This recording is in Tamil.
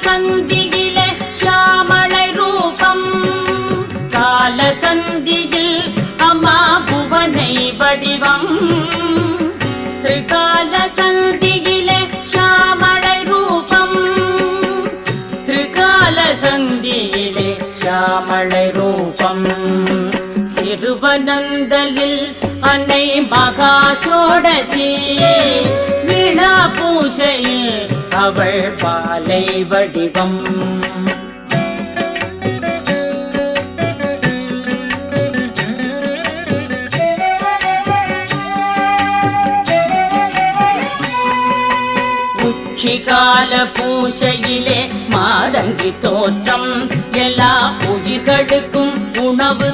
சந்தியிலே ஷியாமளை ரூபம் கால சந்தியில் அம்மா புவனை வடிவம் திரிகால சந்தியிலே ஷியாமளை ரூபம் திரிகால சந்தியிலே ஷியாமளை ரூபம் திருவனந்தலில் அன்னை மகா சோடசி வீணா பூசையில் அவள் பாலை வடிவம் உச்சிகால பூசையிலே மாதங்கி தோற்றம் எல்லா உயிர்களுக்கும் உணவு